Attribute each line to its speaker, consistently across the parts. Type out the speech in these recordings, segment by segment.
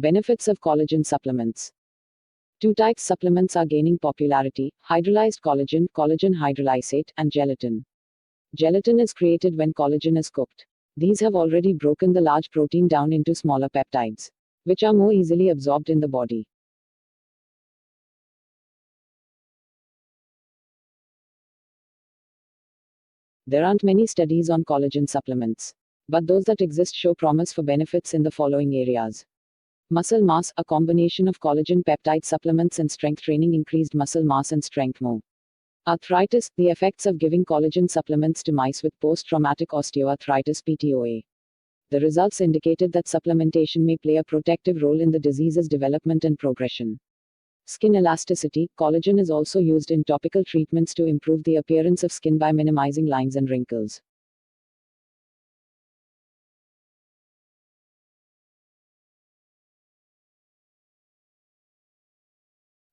Speaker 1: Benefits of collagen supplements. Two types supplements are gaining popularity: hydrolyzed collagen, collagen hydrolysate, and gelatin. Gelatin is created when collagen is cooked. These have already broken the large protein down into smaller peptides, which are more easily absorbed in the body. There aren't many studies on collagen supplements, but those that exist show promise for benefits in the following areas. Muscle mass. A combination of collagen peptide supplements and strength training increased muscle mass and strength more. Arthritis. The effects of giving collagen supplements to mice with post-traumatic osteoarthritis (PTOA). The results indicated that supplementation may play a protective role in the disease's development and progression. Skin elasticity. Collagen is also used in topical treatments to improve the appearance of skin by minimizing lines and wrinkles.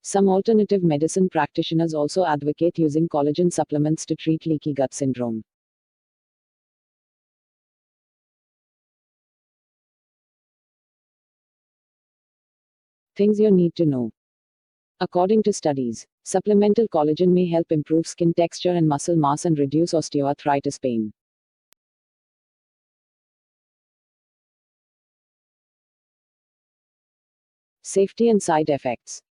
Speaker 1: Some alternative medicine practitioners also advocate using collagen supplements to treat leaky gut syndrome. Things you need to know. According to studies, supplemental collagen may help improve skin texture and muscle mass and reduce osteoarthritis pain. Safety and side effects.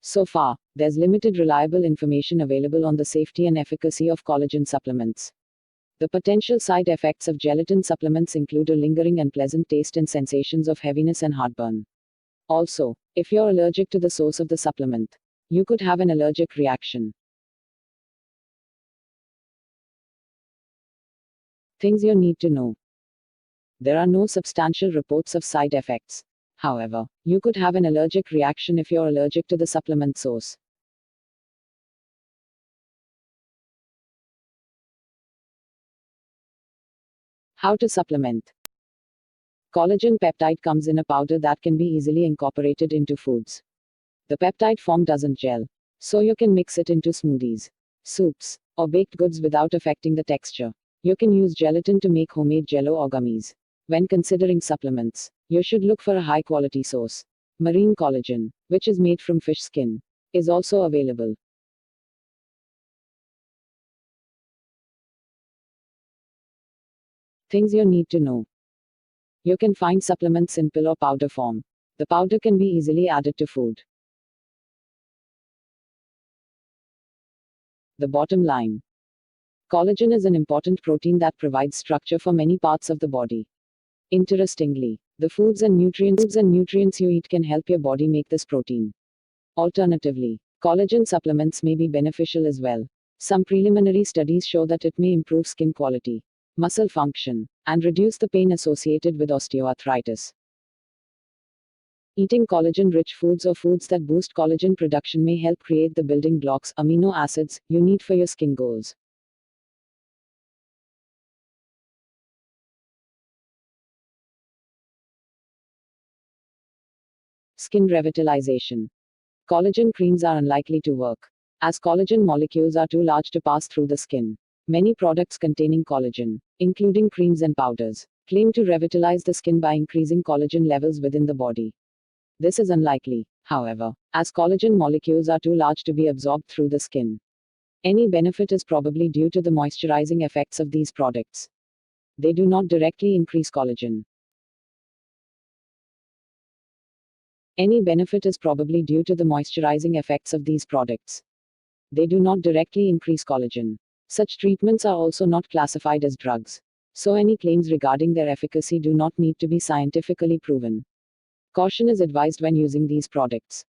Speaker 1: So far, there's limited reliable information available on the safety and efficacy of collagen supplements. The potential side effects of gelatin supplements include a lingering unpleasant taste and sensations of heaviness and heartburn. Also, if you're allergic to the source of the supplement, you could have an allergic reaction. Things you need to know. There are no substantial reports of side effects. However, you could have an allergic reaction if you're allergic to the supplement source. How to supplement. Collagen peptide comes in a powder that can be easily incorporated into foods. The peptide form doesn't gel, so you can mix it into smoothies, soups, or baked goods without affecting the texture. You can use gelatin to make homemade jello or gummies. When considering supplements, you should look for a high quality source. Marine collagen, which is made from fish skin, is also available. Things you need to know. You can find supplements in pill or powder form. The powder can be easily added to food. The bottom line. Collagen is an important protein that provides structure for many parts of the body. Interestingly, the foods and nutrients you eat can help your body make this protein. Alternatively, collagen supplements may be beneficial as well. Some preliminary studies show that it may improve skin quality, muscle function, and reduce the pain associated with osteoarthritis. Eating collagen-rich foods or foods that boost collagen production may help create the building blocks, amino acids, you need for your skin goals. Skin revitalization. Collagen creams are unlikely to work, as collagen molecules are too large to pass through the skin. Many products containing collagen, including creams and powders, claim to revitalize the skin by increasing collagen levels within the body. This is unlikely, however, as collagen molecules are too large to be absorbed through the skin. Any benefit is probably due to the moisturizing effects of these products. They do not directly increase collagen. Any benefit is probably due to the moisturizing effects of these products. They do not directly increase collagen. Such treatments are also not classified as drugs, so any claims regarding their efficacy do not need to be scientifically proven. Caution is advised when using these products.